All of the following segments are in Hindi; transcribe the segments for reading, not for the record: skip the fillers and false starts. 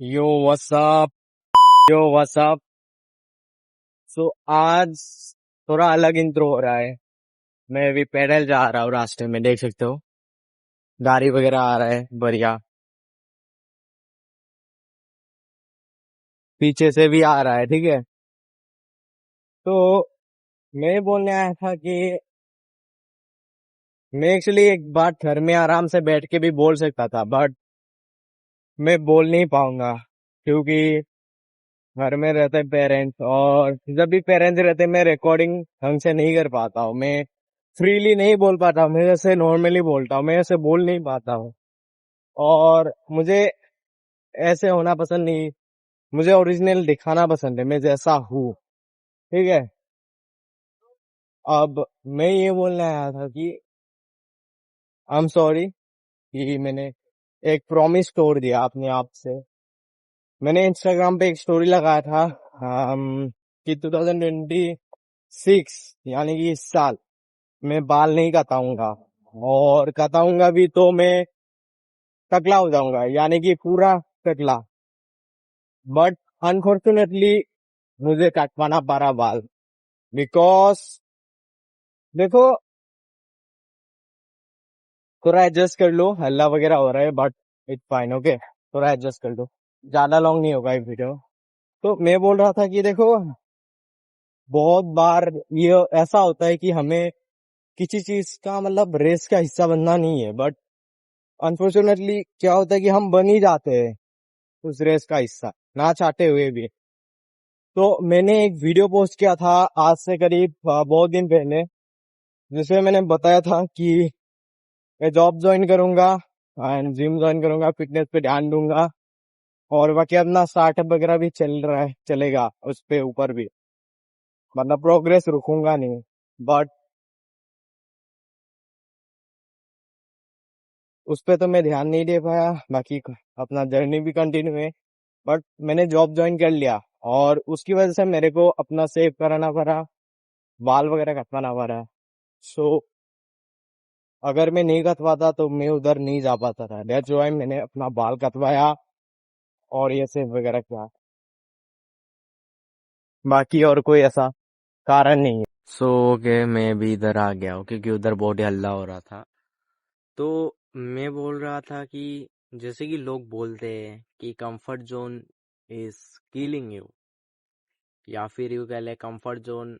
यो व्हाट्सअप यो व्हाट्सअप। सो आज थोड़ा अलग इंट्रो हो रहा है। मैं अभी पैदल जा रहा हूँ, रास्ते में देख सकते हो गाड़ी वगैरह आ रहा है बढ़िया। पीछे से भी आ रहा है, ठीक है। तो मैं बोलने आया था कि मैं एक्चुअली एक बात घर में आराम से बैठ के भी बोल सकता था, बट मैं बोल नहीं पाऊंगा क्योंकि घर में रहते पेरेंट्स, और जब भी पेरेंट्स रहते मैं रिकॉर्डिंग ढंग से नहीं कर पाता हूँ। मैं फ्रीली नहीं बोल पाता हूँ, मैं जैसे नॉर्मली बोलता हूँ, मैं ऐसे बोल नहीं पाता हूँ। और मुझे ऐसे होना पसंद नहीं, मुझे ओरिजिनल दिखाना पसंद है, मैं जैसा हूँ, ठीक है। अब मैं ये बोलने आया था कि आई एम सॉरी कि मैंने एक प्रॉमिस तोड़ दिया अपने आप से। मैंने इंस्टाग्राम पे एक स्टोरी लगाया था कि 2026 यानी कि इस साल मैं बाल नहीं कटाऊंगा, और कटाऊंगा भी तो मैं टकला हो जाऊंगा, यानी कि पूरा टकला। बट अनफॉर्चुनेटली मुझे कटवाना पड़ा बाल, बिकॉज देखो, थोड़ा एडजस्ट कर लो, हल्ला वगैरह हो रहा है बट इट्स फाइन, ओके। थोड़ा एडजस्ट कर लो, ज्यादा लॉन्ग नहीं होगा ये वीडियो। तो मैं बोल रहा था कि देखो, बहुत बार ये ऐसा होता है कि हमें किसी चीज का मतलब रेस का हिस्सा बनना नहीं है, बट अनफॉर्चुनेटली क्या होता है कि हम बन ही जाते हैं उस रेस का हिस्सा, ना चाहते हुए भी। तो मैंने एक वीडियो पोस्ट किया था आज से करीब बहुत दिन पहले, जिसमें मैंने बताया था कि मैं जॉब ज्वाइन करूंगा एंड जिम ज्वाइन करूंगा, फिटनेस पे ध्यान दूंगा, और बाकी अपना स्टार्टअप वगैरह भी चल रहा है, चलेगा उस पे ऊपर भी, मतलब प्रोग्रेस रुकूंगा नहीं। बट उस पे तो मैं ध्यान नहीं दे पाया, बाकी अपना जर्नी भी कंटिन्यू है। बट मैंने जॉब ज्वाइन कर लिया, और उसकी वजह से मेरे को अपना सेव कराना पड़ा, बाल वगैरह कटवाना पड़ा। सो अगर मैं नहीं कटवाता तो मैं उधर नहीं जा पाता था, दैट्स व्हाई मैंने अपना बाल कटवाया और ये सेव वगैरह किया। बाकी और कोई ऐसा कारण नहीं है। सो ओके, मैं भी इधर आ गया हूँ क्योंकि उधर बहुत ही हल्ला हो रहा था। तो मैं बोल रहा था कि जैसे कि लोग बोलते हैं कि comfort zone is killing you, या फिर यू कह ले कंफर्ट जोन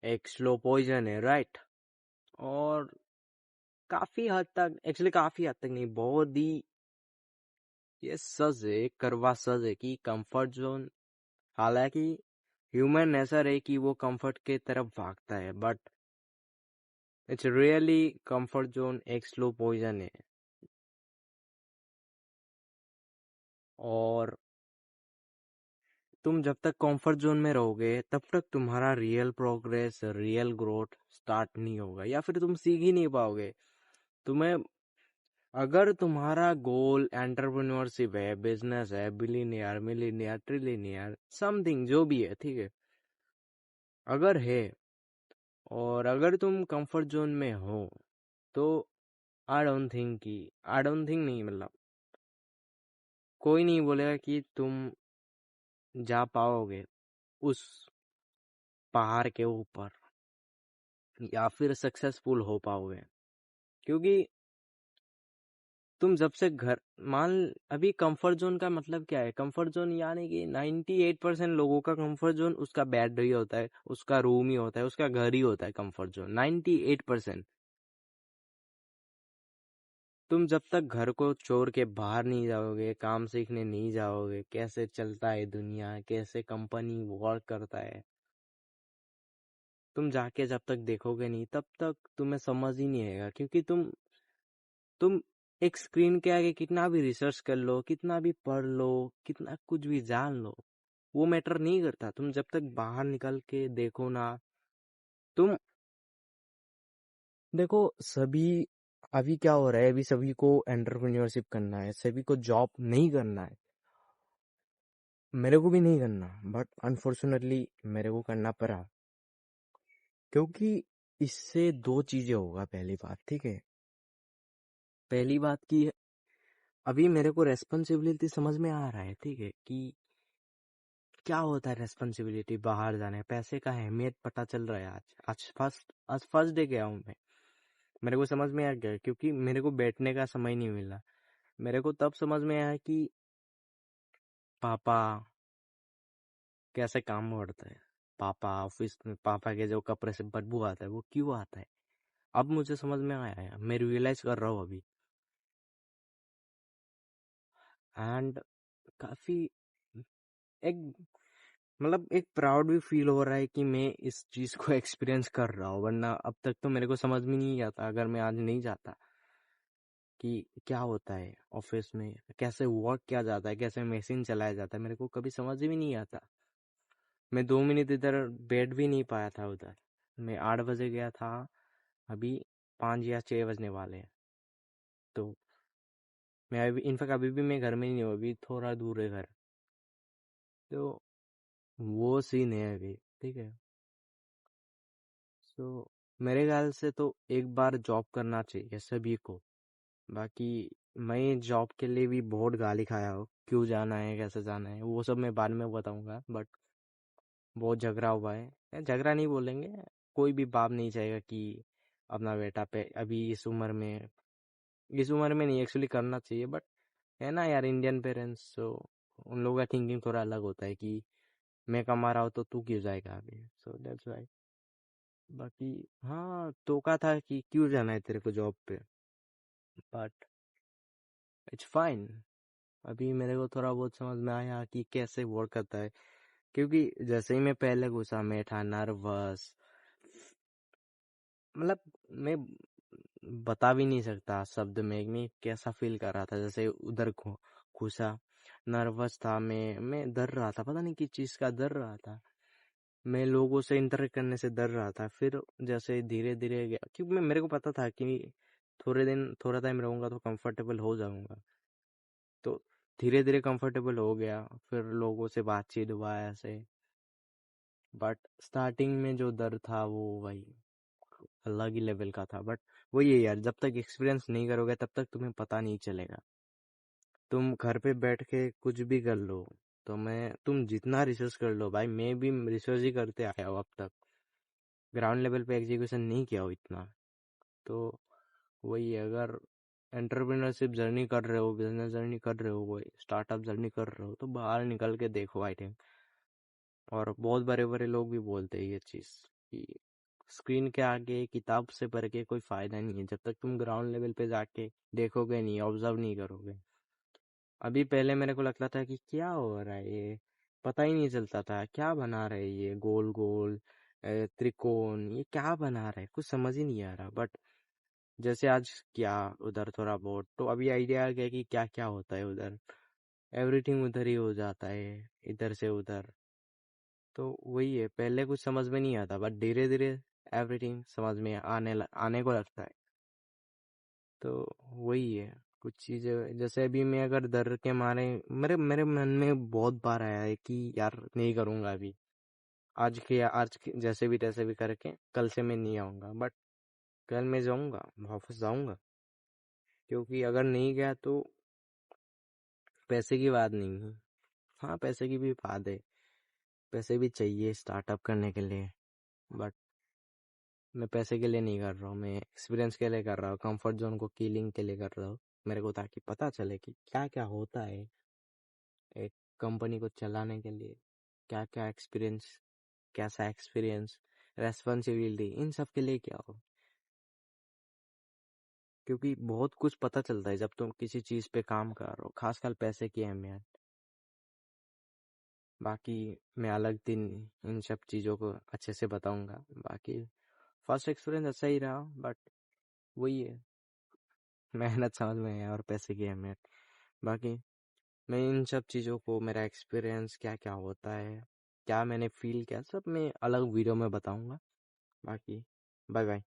एक स्लो पॉइजन है, राइट। और काफी हद तक, एक्चुअली काफी हद तक नहीं, बहुत ही ये सच है, करवा सच है कि कंफर्ट जोन, हालांकि ह्यूमन नेचर है कि वो कंफर्ट के तरफ भागता है, but it's really comfort zone एक स्लो पॉइजन है। और तुम जब तक कंफर्ट जोन में रहोगे तब तक तुम्हारा real progress, real growth start नहीं होगा, या फिर तुम सीख ही नहीं पाओगे। तुम्हें, अगर तुम्हारा गोल एंटरप्रेन्योरशिप है, बिजनेस है, बिलीनियर, मिलीनियर, ट्रिलिनियर, समथिंग जो भी है, ठीक है, अगर है, और अगर तुम कंफर्ट जोन में हो, तो आई डोंट थिंक नहीं, मतलब कोई नहीं बोलेगा कि तुम जा पाओगे उस पहाड़ के ऊपर, या फिर सक्सेसफुल हो पाओगे। क्योंकि तुम जब से घर, मान, अभी कंफर्ट जोन का मतलब क्या है? कंफर्ट जोन यानी कि 98% लोगों का कंफर्ट जोन उसका बेड ही होता है, उसका रूम ही होता है, उसका घर ही होता है कंफर्ट जोन, 98%। तुम जब तक घर को छोड़ के बाहर नहीं जाओगे, काम सीखने नहीं जाओगे, कैसे चलता है दुनिया, कैसे कंपनी वर्क करता है, तुम जाके जब तक देखोगे नहीं, तब तक तुम्हें समझ ही नहीं आएगा। क्योंकि तुम एक स्क्रीन के आगे कितना भी रिसर्च कर लो, कितना भी पढ़ लो, कितना कुछ भी जान लो, वो मैटर नहीं करता। तुम जब तक बाहर निकल के देखो ना, तुम देखो, सभी अभी क्या हो रहा है, अभी सभी को एंटरप्रेन्योरशिप करना है, सभी को जॉब नहीं करना है। मेरे को भी नहीं करना, बट अनफॉर्चुनेटली मेरे को करना पड़ा, क्योंकि इससे दो चीजें होगा। पहली बात, ठीक है, पहली बात की अभी मेरे को रेस्पॉन्सिबिलिटी समझ में आ रहा है, ठीक है, कि क्या होता है रेस्पॉन्सिबिलिटी, बाहर जाने, पैसे का अहमियत पता चल रहा है आज फर्स्ट डे गया हूँ मैं। मेरे को समझ में आ गया क्योंकि मेरे को बैठने का समय नहीं मिला। मेरे को तब समझ में आया कि पापा कैसे काम बढ़ता है, पापा ऑफिस में पापा के जो कपड़े से बदबू आता है वो क्यों आता है। अब मुझे समझ में आया है, मैं रियलाइज कर रहा हूँ अभी। एंड काफी एक मतलब एक प्राउड भी फील हो रहा है कि मैं इस चीज को एक्सपीरियंस कर रहा हूँ, वरना अब तक तो मेरे को समझ में नहीं आता अगर मैं आज नहीं जाता कि क्या होता है ऑफिस में, कैसे वर्क किया जाता है, कैसे मशीन चलाया जाता है, मेरे को कभी समझ भी नहीं आता। मैं 2 मिनट इधर बैठ भी नहीं पाया था उधर। मैं 8 बजे गया था, अभी 5 या 6 बजने वाले हैं। तो मैं अभी इनफैक्ट अभी भी मैं घर में नहीं हूँ, अभी थोड़ा दूर है घर। तो वो सीन है अभी, ठीक है। सो मेरे ख्याल से तो एक बार जॉब करना चाहिए सभी को। बाकी मैं जॉब के लिए भी बहुत गाली खाया हूँ, क्यों जाना है कैसे जाना है वो सब मैं बाद में बताऊंगा। बट बहुत झगड़ा हुआ है, झगड़ा नहीं बोलेंगे, कोई भी बाप नहीं चाहेगा कि अपना बेटा पे अभी इस उम्र में नहीं एक्चुअली करना चाहिए। बट है ना यार, इंडियन पेरेंट्स, तो उन लोगों का थिंकिंग थोड़ा अलग होता है कि मैं कमा रहा हूँ तो तू क्यों जाएगा अभी। So that's why. बाकी हाँ, टोका था कि क्यों जाना है तेरे को जॉब पे, बट इट्स फाइन। अभी मेरे को थोड़ा बहुत समझ में आया कि कैसे वर्क करता है, क्योंकि जैसे ही मैं पहले घुसा मैं था नर्वस। मतलब मैं बता भी नहीं सकता शब्द में मैं कैसा फील कर रहा था। जैसे उधर घुसा, नर्वस था मैं डर रहा था, पता नहीं किस चीज का डर रहा था। मैं लोगों से इंटरेक्ट करने से डर रहा था। फिर जैसे धीरे धीरे गया, क्योंकि मेरे को पता था कि थोड़ा टाइम रहूंगा तो कंफर्टेबल हो जाऊंगा। तो धीरे धीरे कंफर्टेबल हो गया, फिर लोगों से बातचीत हुआ ऐसे। बट स्टार्टिंग में जो डर था वो भाई अलग ही लेवल का था। बट वही है यार, जब तक एक्सपीरियंस नहीं करोगे तब तक तुम्हें पता नहीं चलेगा। तुम घर पे बैठ के कुछ भी कर लो, तुम जितना रिसर्च कर लो, भाई मैं भी रिसर्च ही करते आया हूँ अब तक, ग्राउंड लेवल पे एग्जीक्यूशन नहीं किया हो इतना। तो वही है, अगर एंटरप्रेन्योरशिप जर्नी कर रहे हो, बिजनेस जर्नी कर रहे हो, कोई स्टार्टअप जर्नी कर रहे हो, तो बाहर निकल के देखो आई थिंक। और बहुत बड़े बड़े लोग भी बोलते हैं ये चीज़ कि स्क्रीन के आगे किताब से पढ़ के कोई फायदा नहीं है जब तक तुम ग्राउंड लेवल पे जाके देखोगे नहीं, ऑब्जर्व नहीं करोगे। अभी पहले मेरे को लगता था कि क्या हो रहा है ये, पता ही नहीं चलता था क्या बना रहे हैं ये, गोल गोल त्रिकोण, ये क्या बना रहा है, कुछ समझ ही नहीं आ रहा। बट जैसे आज किया उधर थोड़ा बहुत, तो अभी आइडिया आ गया कि क्या क्या होता है उधर। एवरीथिंग उधर ही हो जाता है, इधर से उधर। तो वही है, पहले कुछ समझ में नहीं आता, बट धीरे धीरे एवरीथिंग समझ में आने को लगता है। तो वही है, कुछ चीजें जैसे अभी मैं अगर डर के मारे, मेरे मेरे मन में बहुत बार आया है कि यार नहीं करूंगा अभी, जैसे भी तैसे भी करके कल से मैं नहीं आऊंगा। बट कल मैं जाऊंगा, वापस जाऊंगा, क्योंकि अगर नहीं गया तो पैसे की बात नहीं है। हाँ, पैसे की भी बात है, पैसे भी चाहिए स्टार्टअप करने के लिए। बट मैं पैसे के लिए नहीं कर रहा हूँ, मैं एक्सपीरियंस के लिए कर रहा हूँ, कंफर्ट जोन को कीलिंग के लिए कर रहा हूँ। मेरे को ताकि पता चले कि क्या क्या होता है एक कंपनी को चलाने के लिए, क्या क्या एक्सपीरियंस, कैसा एक्सपीरियंस, रेस्पॉन्सिबिलिटी, इन सब के लिए क्या हो। क्योंकि बहुत कुछ पता चलता है जब तुम किसी चीज पे काम कर रहे हो, खासकर पैसे की अहमियत। बाकी मैं अलग दिन इन सब चीज़ों को अच्छे से बताऊंगा। बाकी फर्स्ट एक्सपीरियंस अच्छा ही रहा, बट वही है, मेहनत समझ में है और पैसे की अहमियत। बाकी मैं इन सब चीज़ों को, मेरा एक्सपीरियंस क्या क्या होता है, क्या मैंने फील किया, सब मैं अलग वीडियो में बताऊंगा। बाकी बाय बाय।